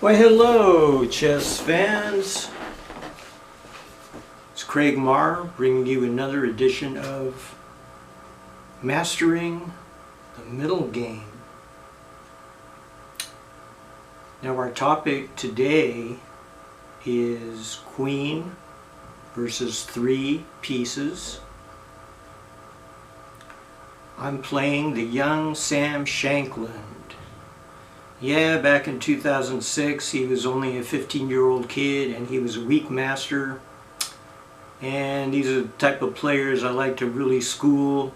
Why hello chess fans, it's Craig Marr bringing you another edition of Mastering the Middle Game. Now our topic today is queen versus 3 pieces. I'm playing the young Sam Shankland. Yeah, back in 2006 he was only a 15-year-old kid and he was a weak master. And these are the type of players I like to really school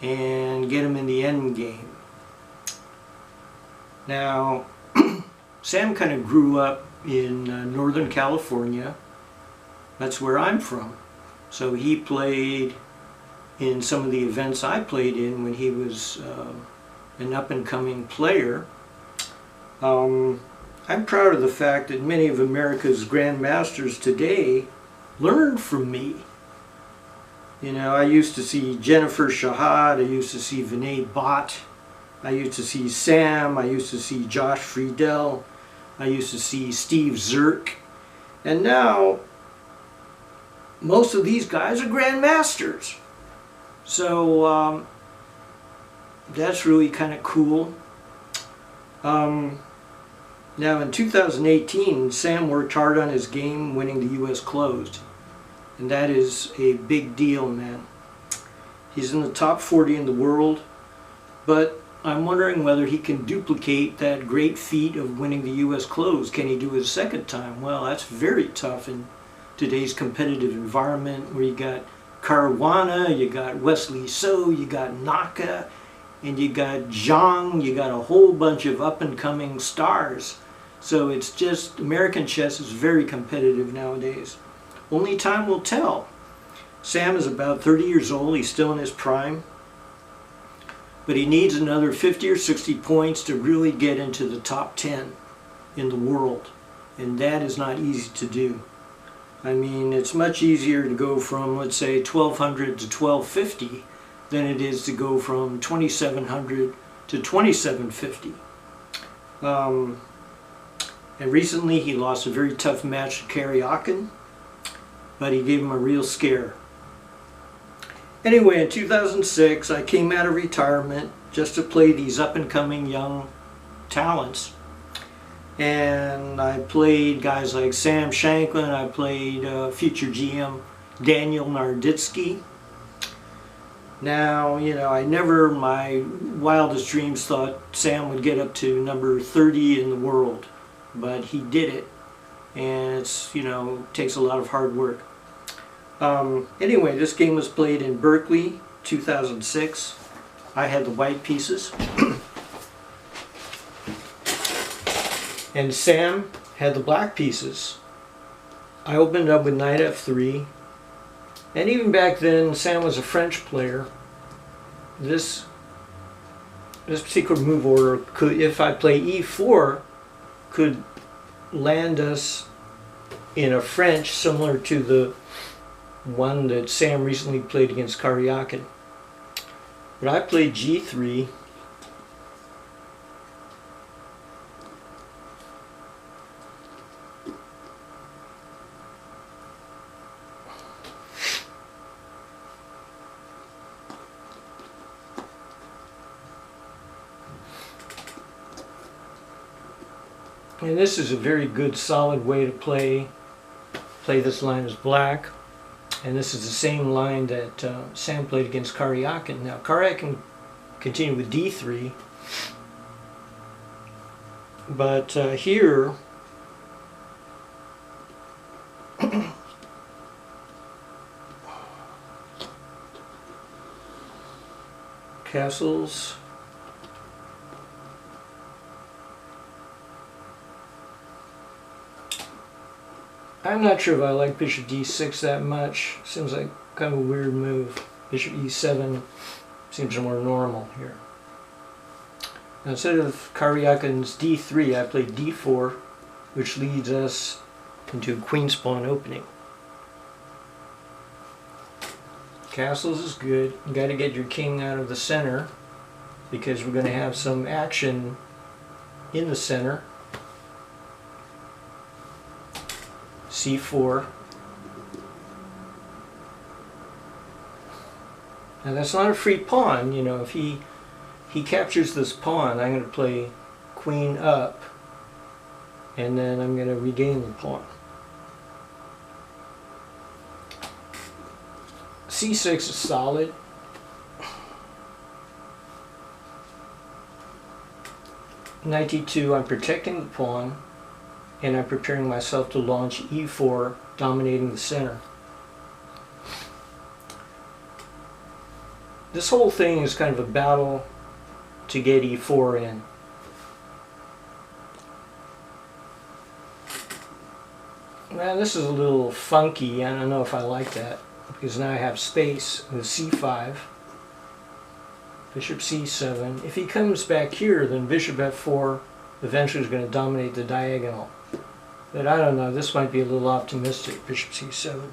and get them in the end game. Now, Sam kind of grew up in Northern California. That's where I'm from. So he played in some of the events I played in when he was an up-and-coming player. I'm proud of the fact that many of America's grandmasters today learned from me. You know, I used to see Jennifer Shahad, I used to see Vinay Bhatt, I used to see Sam, I used to see Josh Friedel, I used to see Steve Zirk, and now most of these guys are grandmasters. So that's really kind of cool. Now in 2018, Sam worked hard on his game, winning the US Closed. And that is a big deal, man. He's in the top 40 in the world, but I'm wondering whether he can duplicate that great feat of winning the US Closed. Can he do it a second time? Well, that's very tough in today's competitive environment where you got Caruana, you got Wesley So, you got Naka, and you got Zhang, you got a whole bunch of up-and-coming stars. So it's just, American chess is very competitive nowadays. Only time will tell. Sam is about 30 years old, he's still in his prime. But he needs another 50 or 60 points to really get into the top 10 in the world. And that is not easy to do. I mean, it's much easier to go from, let's say, 1200 to 1250 than it is to go from 2700 to 2750. And recently he lost a very tough match to Karyakin, but he gave him a real scare. Anyway, in 2006 I came out of retirement just to play these up-and-coming young talents. And I played guys like Sam Shankland, I played future GM Daniel Narditsky. Now, you know, I never, my wildest dreams thought Sam would get up to number 30 in the world, but he did it, and it's, you know, takes a lot of hard work. Anyway, this game was played in Berkeley, 2006. I had the white pieces, and Sam had the black pieces. I opened up with knight f3. And even back then, Sam was a French player. This particular move order could, if I play e4, could land us in a French similar to the one that Sam recently played against Karyakin. But I played g3. And this is a very good solid way to play this line as black. And this is the same line that Sam played against Karyakin. Now Karyakin continued with d3. But here castles. I'm not sure if I like bishop d6 that much. Seems like kind of a weird move. Bishop e7 seems more normal here. Now, instead of Karyakin's d3, I played d4, which leads us into queen spawn opening. Castles is good. You got to get your king out of the center because we're going to have some action in the center. c4. Now that's not a free pawn, you know. If he captures this pawn, I'm going to play queen up, and then I'm going to regain the pawn. c6 is solid. Knight d2, I'm protecting the pawn, and I'm preparing myself to launch e4, dominating the center. This whole thing is kind of a battle to get e4 in. Now this is a little funky. I don't know if I like that, because now I have space with c5, bishop c7. If he comes back here, then bishop f4 eventually is going to dominate the diagonal. But I don't know, this might be a little optimistic, bishop c7.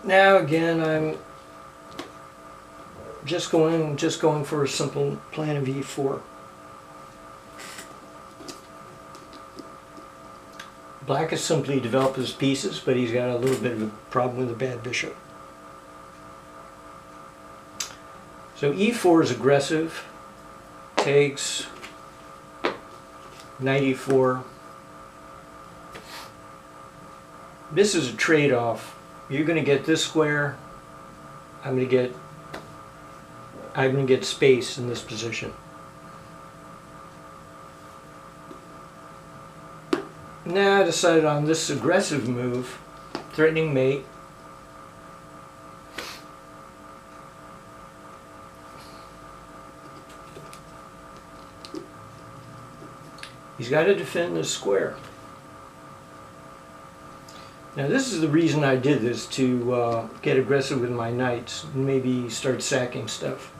Now again, I'm just going for a simple plan of e4. Black has simply developed his pieces, but he's got a little bit of a problem with a bad bishop. So e4 is aggressive, takes, knight e4. This is a trade-off. You're going to get this square. I'm going to get space in this position. Now I decided on this aggressive move, threatening mate. He's got to defend this square. Now this is the reason I did this, to get aggressive with my knights, and maybe start sacking stuff.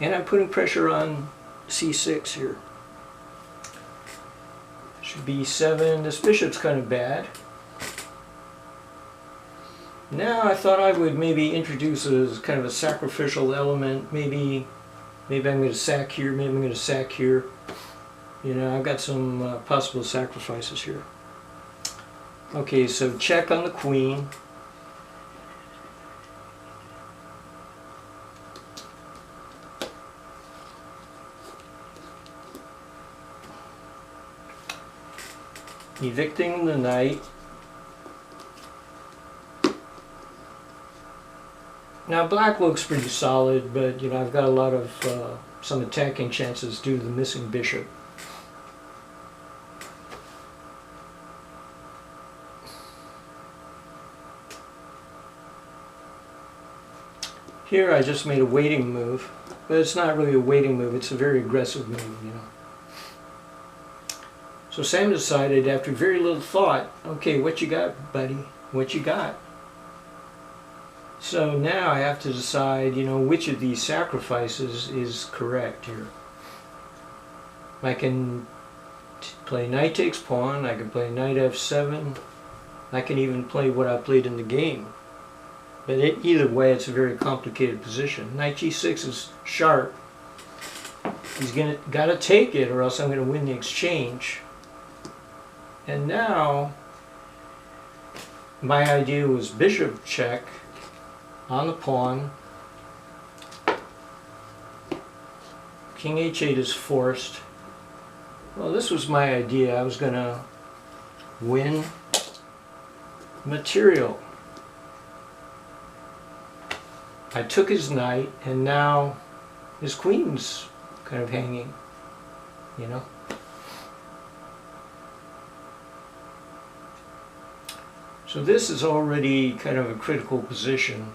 And I'm putting pressure on c6 here. Should be e7. This bishop's kind of bad. Now I thought I would maybe introduce a kind of a sacrificial element. Maybe I'm going to sack here, maybe I'm going to sack here. You know, I've got some possible sacrifices here. Okay, so check on the queen. Evicting the knight. Now black looks pretty solid, but you know, I've got a lot of some attacking chances due to the missing bishop. Here I just made a waiting move, but it's not really a waiting move, it's a very aggressive move, you know. So Sam decided after very little thought, okay, what you got, buddy? What you got? So now I have to decide, you know, which of these sacrifices is correct here. I can play knight takes pawn, I can play knight f7, I can even play what I played in the game. But either way, it's a very complicated position. Knight g6 is sharp. He's got to take it, or else I'm going to win the exchange. And now, my idea was bishop check on the pawn. King h8 is forced. Well, this was my idea. I was going to win material. I took his knight, and now his queen's kind of hanging, you know. So this is already kind of a critical position.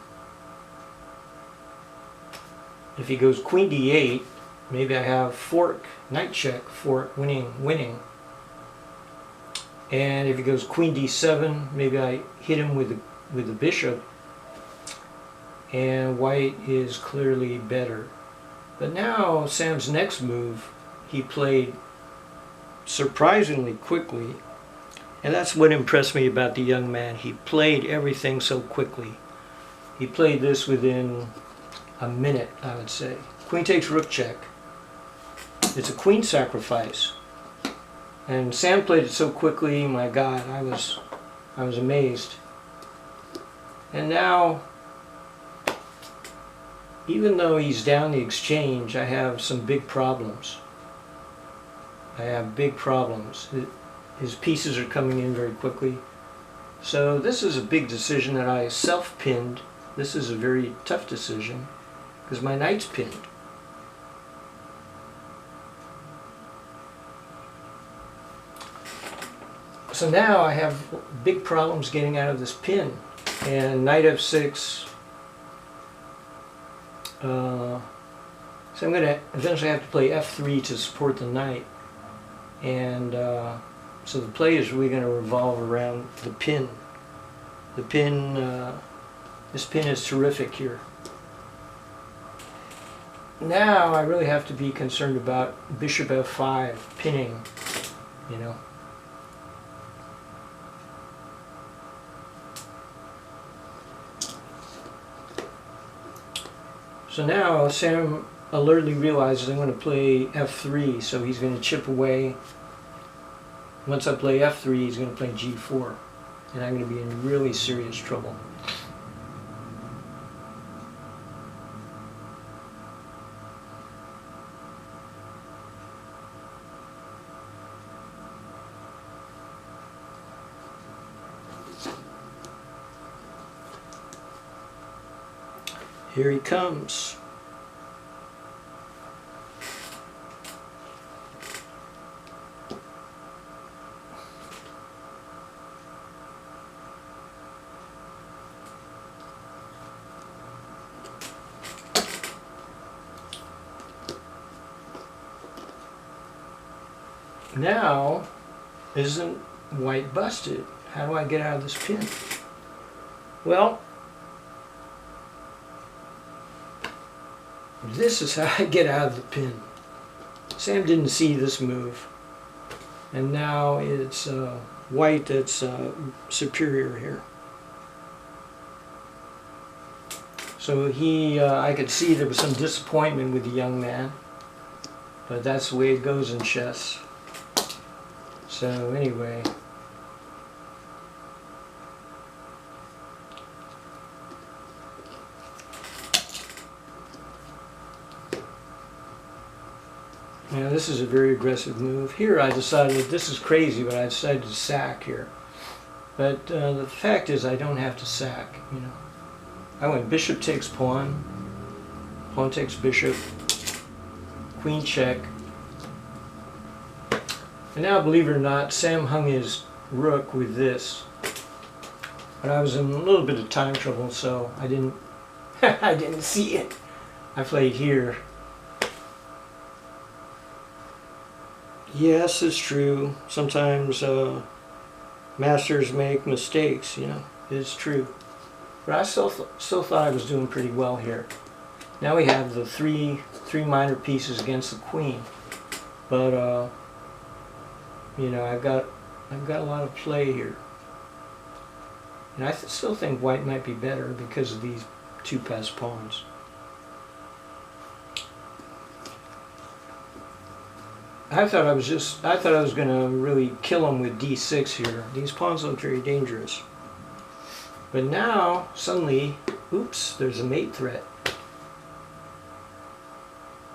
If he goes queen d8, maybe I have fork, knight check, fork, winning. And if he goes queen d7, maybe I hit him with the bishop. And white is clearly better. But now Sam's next move, he played surprisingly quickly, and that's what impressed me about the young man. He played everything so quickly. He played this within a minute, I would say. Queen takes rook check. It's a queen sacrifice. And Sam played it so quickly, my God, I was amazed. And now, even though he's down the exchange, I have some big problems. I have big problems. His pieces are coming in very quickly. So this is a big decision that I self-pinned. This is a very tough decision because my knight's pinned. So now I have big problems getting out of this pin. And knight f6. So I'm going to eventually have to play f3 to support the knight. And so the play is really going to revolve around the pin. The pin, this pin is terrific here. Now I really have to be concerned about bishop f5 pinning, you know. So now Sam alertly realizes I'm going to play f3, so he's going to chip away. Once I play f3, he's going to play g4, and I'm going to be in really serious trouble. Here he comes. Now, isn't white busted? How do I get out of this pin? Well, this is how I get out of the pin. Sam didn't see this move, and now it's white that's superior here. So I could see there was some disappointment with the young man, but that's the way it goes in chess. So anyway, now this is a very aggressive move. Here I decided, this is crazy, but I decided to sack here. But the fact is I don't have to sack, you know. I went bishop takes pawn, pawn takes bishop, queen check. And now, believe it or not, Sam hung his rook with this. But I was in a little bit of time trouble, so I didn't I didn't see it. I played here. Yes, it's true. Sometimes masters make mistakes, you know. It's true. But I still thought I was doing pretty well here. Now we have the three minor pieces against the queen. But you know, I've got a lot of play here. And I still think white might be better because of these two passed pawns. I thought I was going to really kill him with d6 here. These pawns look very dangerous. But now, suddenly, oops, there's a mate threat.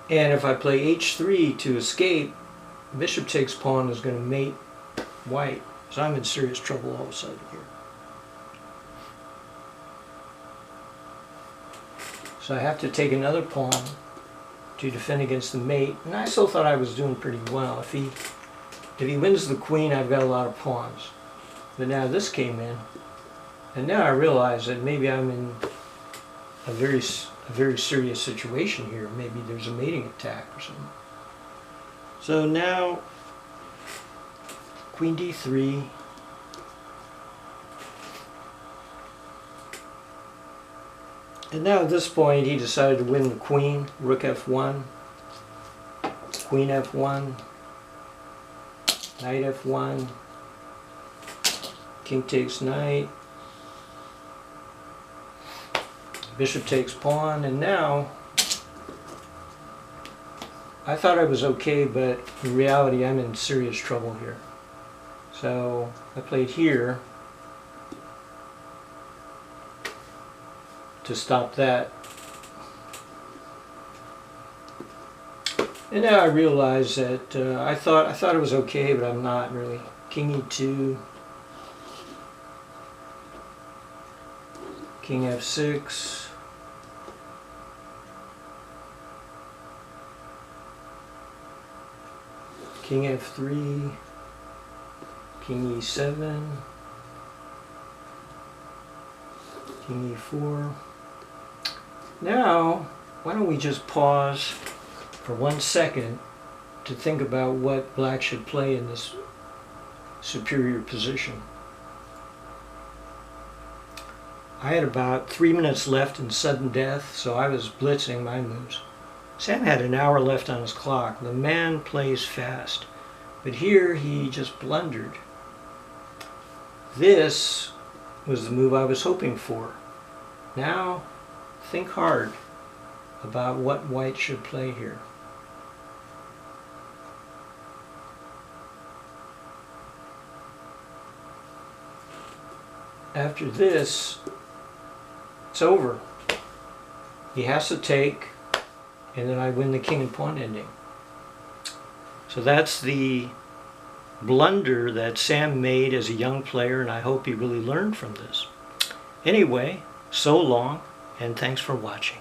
And if I play h3 to escape, bishop takes pawn is going to mate white. So I'm in serious trouble all of a sudden here. So I have to take another pawn to defend against the mate. And I still thought I was doing pretty well. If he wins the queen, I've got a lot of pawns. But now this came in. And now I realize that maybe I'm in a very serious situation here. Maybe there's a mating attack or something. So now, queen d3. And now at this point he decided to win the queen. Rook f1, queen f1, knight f1, king takes knight, bishop takes pawn, and now I thought I was okay, but in reality I'm in serious trouble here. So I played here to stop that. And now I realize that I thought it was okay, but I'm not really. King E2, King F6, King F3, King E7, King E4. Now, why don't we just pause for 1 second to think about what black should play in this superior position. I had about 3 minutes left in sudden death, so I was blitzing my moves. Sam had an hour left on his clock. The man plays fast, but here he just blundered. This was the move I was hoping for. Now, think hard about what white should play here. After this, it's over. He has to take, and then I win the king and pawn ending. So that's the blunder that Sam made as a young player, and I hope he really learned from this. Anyway, so long, and thanks for watching.